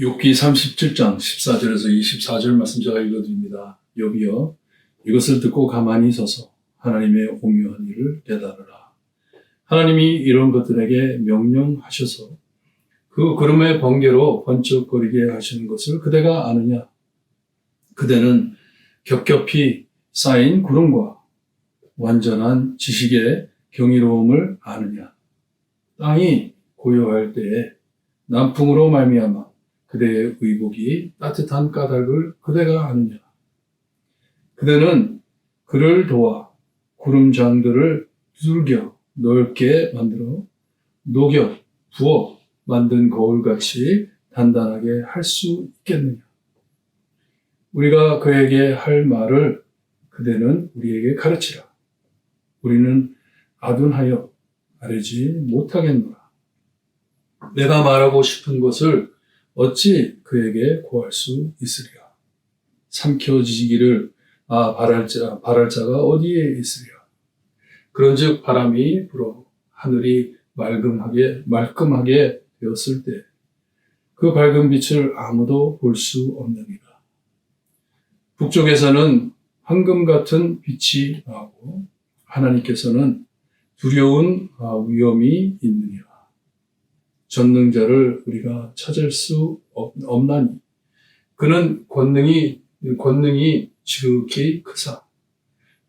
욥기 37장 14절에서 24절 말씀 제가 읽어드립니다. 욥이여, 이것을 듣고 가만히 서서 하나님의 오묘한 일을 깨달으라. 하나님이 이런 것들에게 명령하셔서 그 구름의 번개로 번쩍거리게 하시는 것을 그대가 아느냐? 그대는 겹겹이 쌓인 구름과 완전한 지식의 경이로움을 아느냐? 땅이 고요할 때에 남풍으로 말미암아 그대의 의복이 따뜻한 까닭을 그대가 아느냐? 그대는 그를 도와 구름장들을 두들겨 넓게 만들어 녹여 부어 만든 거울같이 단단하게 할 수 있겠느냐? 우리가 그에게 할 말을 그대는 우리에게 가르치라. 우리는 아둔하여 아뢰지 못하겠노라. 내가 말하고 싶은 것을 어찌 그에게 고할 수 있으리라. 삼켜지기를 바랄 자가 어디에 있으리라. 그런즉 바람이 불어 하늘이 말끔하게 되었을 때 그 밝은 빛을 아무도 볼 수 없느니라. 북쪽에서는 황금 같은 빛이 나오고 하나님께서는 두려운 위험이 있느니라. 전능자를 우리가 찾을 수 없나니 그는 권능이 지극히 크사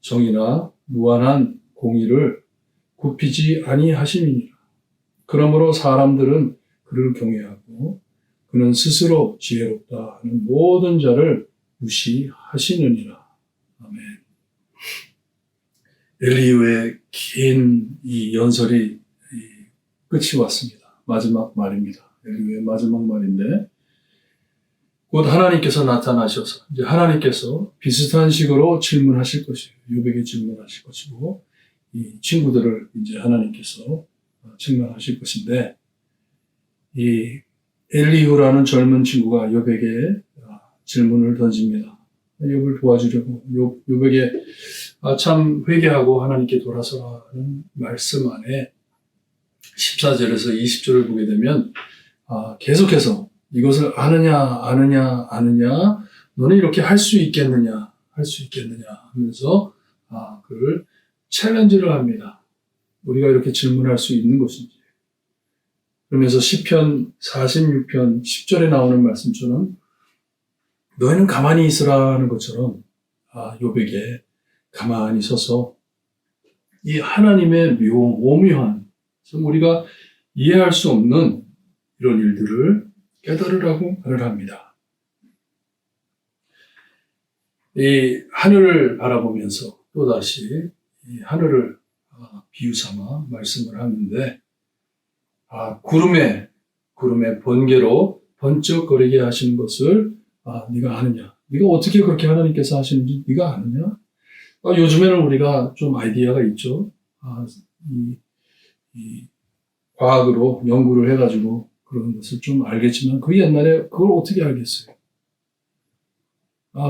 정의나 무한한 공의를 굽히지 아니하심이니라. 그러므로 사람들은 그를 경외하고 그는 스스로 지혜롭다 하는 모든 자를 무시하시느니라. 아멘. 엘리후의 긴 이 연설이 끝이 왔습니다. 마지막 말입니다. 엘리후의 마지막 말인데 곧 하나님께서 나타나셔서 이제 하나님께서 비슷한 식으로 질문하실 것이에요. 욥에게 질문하실 것이고 이 친구들을 이제 하나님께서 책망하실 것인데 이 엘리후라는 젊은 친구가 욥에게 질문을 던집니다. 욥을 도와주려고 욥에게 참 회개하고 하나님께 돌아서라는 말씀 안에 14절에서 20절을 보게 되면 계속해서 이것을 아느냐 너는 이렇게 할 수 있겠느냐 하면서 그를 챌린지를 합니다. 우리가 이렇게 질문할 수 있는 것인지. 그러면서 시편 46편 10절에 나오는 말씀처럼 너희는 가만히 있으라는 것처럼 욥에게 가만히 서서 이 하나님의 오묘한 우리가 이해할 수 없는 이런 일들을 깨달으라고 말을 합니다. 이 하늘을 바라보면서 또다시 이 하늘을 비유삼아 말씀을 하는데 구름의 번개로 번쩍거리게 하신 것을 네가 아느냐? 네가 어떻게 그렇게 하나님께서 하시는지 네가 아느냐? 요즘에는 우리가 좀 아이디어가 있죠. 이 과학으로 연구를 해가지고 그런 것을 좀 알겠지만 그 옛날에 그걸 어떻게 알겠어요?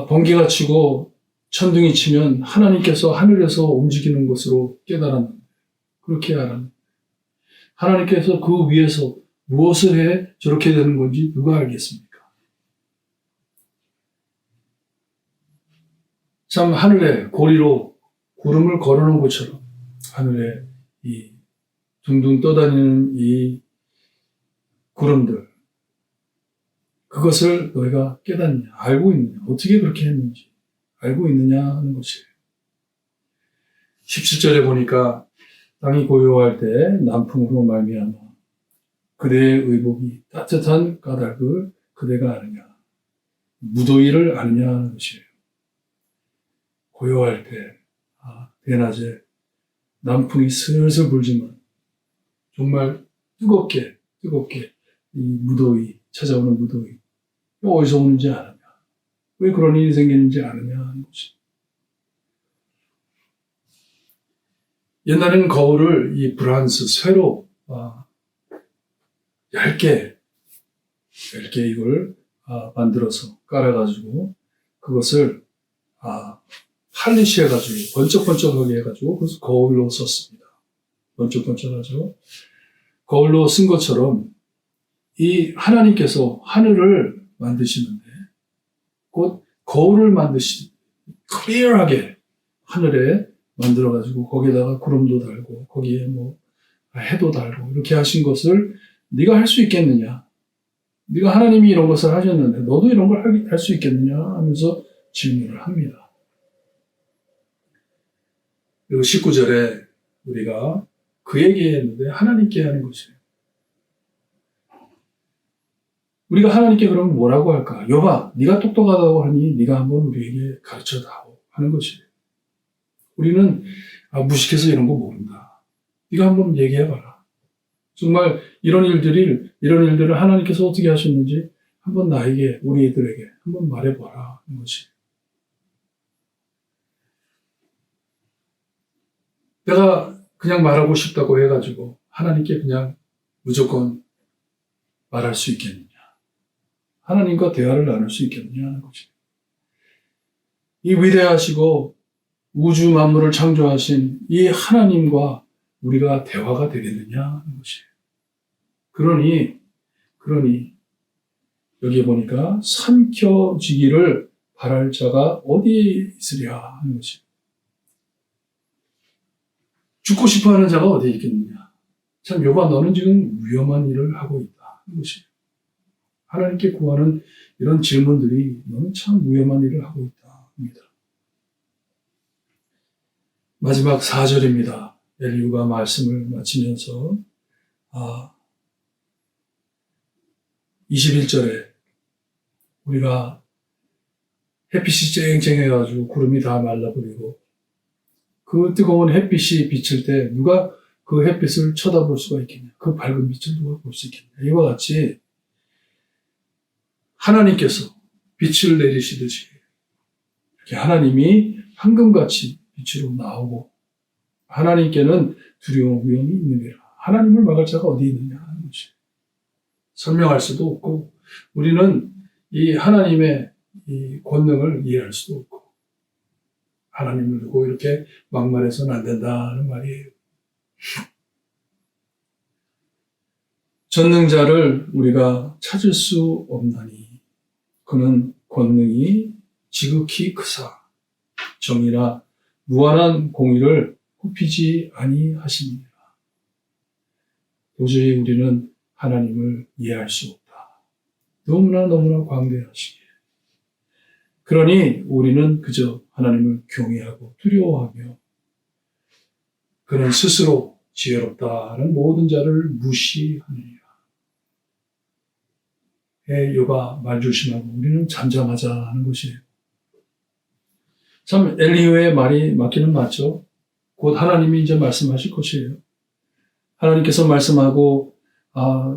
번개가 치고 천둥이 치면 하나님께서 하늘에서 움직이는 것으로 깨달았는데 그렇게 알았는데 하나님께서 그 위에서 무엇을 해 저렇게 되는 건지 누가 알겠습니까? 참 하늘에 고리로 구름을 걸어놓은 것처럼 하늘에 이 둥둥 떠다니는 이 구름들 그것을 너희가 깨닫느냐 알고 있느냐 어떻게 그렇게 했는지 알고 있느냐 하는 것이에요. 17절에 보니까 땅이 고요할 때 남풍으로 말미암아 그대의 의복이 따뜻한 까닭을 그대가 아느냐 무더위를 아느냐 하는 것이에요. 고요할 때 대낮에 남풍이 슬슬 불지만 정말 뜨겁게 이 무더위 찾아오는 무더위 어디서 오는지 아느냐 왜 그런 일이 생기는지 아느냐 하는 것이. 옛날에는 거울을 이 브란스 쇠로 얇게 이걸 만들어서 깔아가지고 그것을 팔리시 해가지고 번쩍번쩍하게 해가지고 그래서 거울로 썼습니다. 번쩍번쩍하죠. 거울로 쓴 것처럼 이 하나님께서 하늘을 만드시는데 곧 거울을 클리어하게 하늘에 만들어가지고 거기에다가 구름도 달고 거기에 뭐 해도 달고 이렇게 하신 것을 네가 할 수 있겠느냐? 네가 하나님이 이런 것을 하셨는데 너도 이런 걸 할 수 있겠느냐? 하면서 질문을 합니다. 그리고 19절에 우리가 그에게 했는데 하나님께 하는 것이에요. 우리가 하나님께 그러면 뭐라고 할까? 여봐, 네가 똑똑하다고 하니 네가 한번 우리에게 가르쳐다오 하는 것이에요. 우리는 무식해서 이런 거 모른다. 네가 한번 얘기해봐라. 정말 이런 일들을 하나님께서 어떻게 하셨는지 한번 나에게, 우리 애들에게 한번 말해봐라 하는 것이에요. 내가 그냥 말하고 싶다고 해가지고 하나님께 그냥 무조건 말할 수 있겠느냐. 하나님과 대화를 나눌 수 있겠느냐 하는 거죠. 이 위대하시고 우주 만물을 창조하신 이 하나님과 우리가 대화가 되겠느냐 하는 것이에요. 그러니 여기 보니까 삼켜지기를 바랄 자가 어디에 있으랴 하는 것이에요. 죽고 싶어하는 자가 어디에 있겠느냐. 참 여봐, 너는 지금 위험한 일을 하고 있다 하는 것이에요. 하나님께 구하는 이런 질문들이 너는 참 위험한 일을 하고 있다 합니다. 마지막 4절입니다. 엘리후가 말씀을 마치면서 21절에 우리가 햇빛이 쨍쨍해가지고 구름이 다 말라버리고 그 뜨거운 햇빛이 비칠 때 누가 그 햇빛을 쳐다볼 수가 있겠냐. 그 밝은 빛을 누가 볼 수 있겠냐. 이와 같이 하나님께서 빛을 내리시듯이 이렇게 하나님이 황금같이 빛으로 나오고 하나님께는 두려움, 위험이 있느니라. 하나님을 막을 자가 어디 있느냐 하는 것이 설명할 수도 없고 우리는 이 하나님의 이 권능을 이해할 수도 없고 하나님을 두고 이렇게 막말해서는 안 된다는 말이에요. 전능자를 우리가 찾을 수 없나니 그는 권능이 지극히 크사 정의나 무한한 공의를 굽히지 아니하시니라. 도저히 우리는 하나님을 이해할 수 없다. 너무나 광대하시기에. 그러니 우리는 그저 하나님을 경외하고 두려워하며 그는 스스로 지혜롭다는 모든 자를 무시하느니라. 여봐, 말 조심하고 우리는 잠잠하자 하는 것이에요. 참 엘리후의 말이 맞기는 맞죠. 곧 하나님이 이제 말씀하실 것이에요. 하나님께서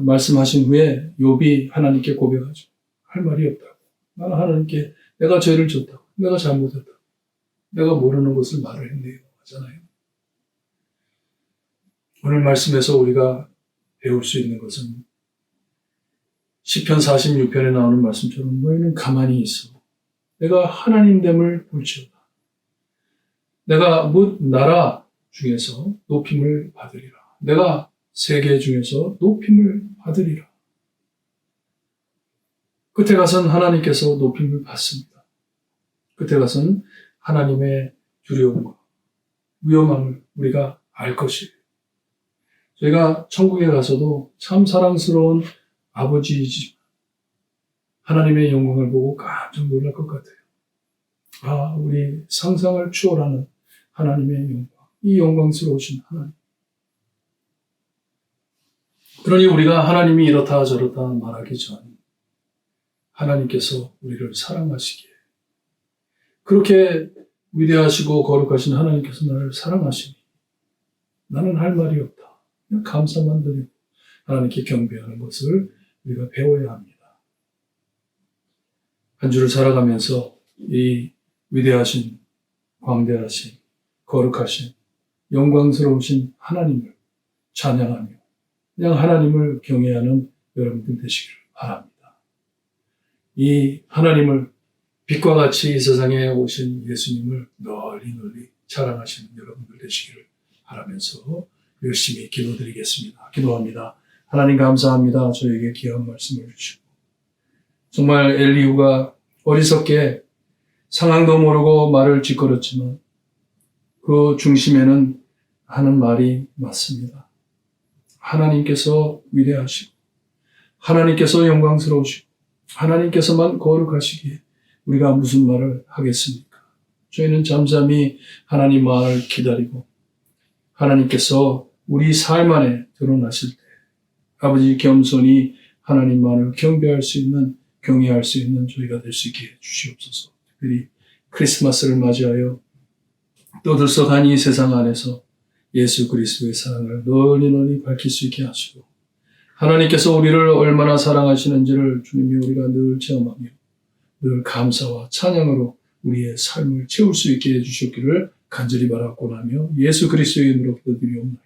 말씀하신 후에 욥이 하나님께 고백하죠. 할 말이 없다고. 나는 하나님께 내가 죄를 졌다고. 내가 잘못했다고. 내가 모르는 것을 말을 했네요. 하잖아요. 오늘 말씀에서 우리가 배울 수 있는 것은 시편 46편에 나오는 말씀처럼 너희는 가만히 있어. 내가 하나님됨을 볼지어다. 내가 뭇 나라 중에서 높임을 받으리라. 내가 세계 중에서 높임을 받으리라. 끝에 가서는 하나님께서 높임을 받습니다. 끝에 가서는 하나님의 두려움과 위험함을 우리가 알 것이에요. 저희가 천국에 가서도 참 사랑스러운 아버지이지만 하나님의 영광을 보고 깜짝 놀랄 것 같아요. 우리 상상을 추월하는 하나님의 영광, 이 영광스러우신 하나님. 그러니 우리가 하나님이 이렇다 저렇다 말하기 전 하나님께서 우리를 사랑하시기에 그렇게 위대하시고 거룩하신 하나님께서 나를 사랑하시니 나는 할 말이 없다. 그냥 감사만 드리고 하나님께 경배하는 것을 우리가 배워야 합니다. 한 주를 살아가면서 이 위대하신, 광대하신, 거룩하신, 영광스러우신 하나님을 찬양하며 그냥 하나님을 경외하는 여러분들 되시기를 바랍니다. 이 하나님을 빛과 같이 이 세상에 오신 예수님을 널리 자랑하시는 여러분들 되시기를 바라면서 열심히 기도드리겠습니다. 기도합니다. 하나님 감사합니다. 저에게 귀한 말씀을 주시고 정말 엘리후가 어리석게 상황도 모르고 말을 짓거렸지만 그 중심에는 하는 말이 맞습니다. 하나님께서 위대하시고 하나님께서 영광스러우시고 하나님께서만 거룩하시기에 우리가 무슨 말을 하겠습니까? 저희는 잠잠히 하나님 말을 기다리고 하나님께서 우리 삶 안에 드러나실 때 아버지 겸손히 하나님만을 경배할 수 있는 경외할 수 있는 저희가 될 수 있게 주시옵소서. 특별히 크리스마스를 맞이하여 떠들썩한 이 세상 안에서 예수 그리스도의 사랑을 널리 밝힐 수 있게 하시고 하나님께서 우리를 얼마나 사랑하시는지를 주님이 우리가 늘 체험하며 늘 감사와 찬양으로 우리의 삶을 채울 수 있게 해주셨기를 간절히 바라고나며 예수 그리스도의 이름으로 기도드리옵나이다.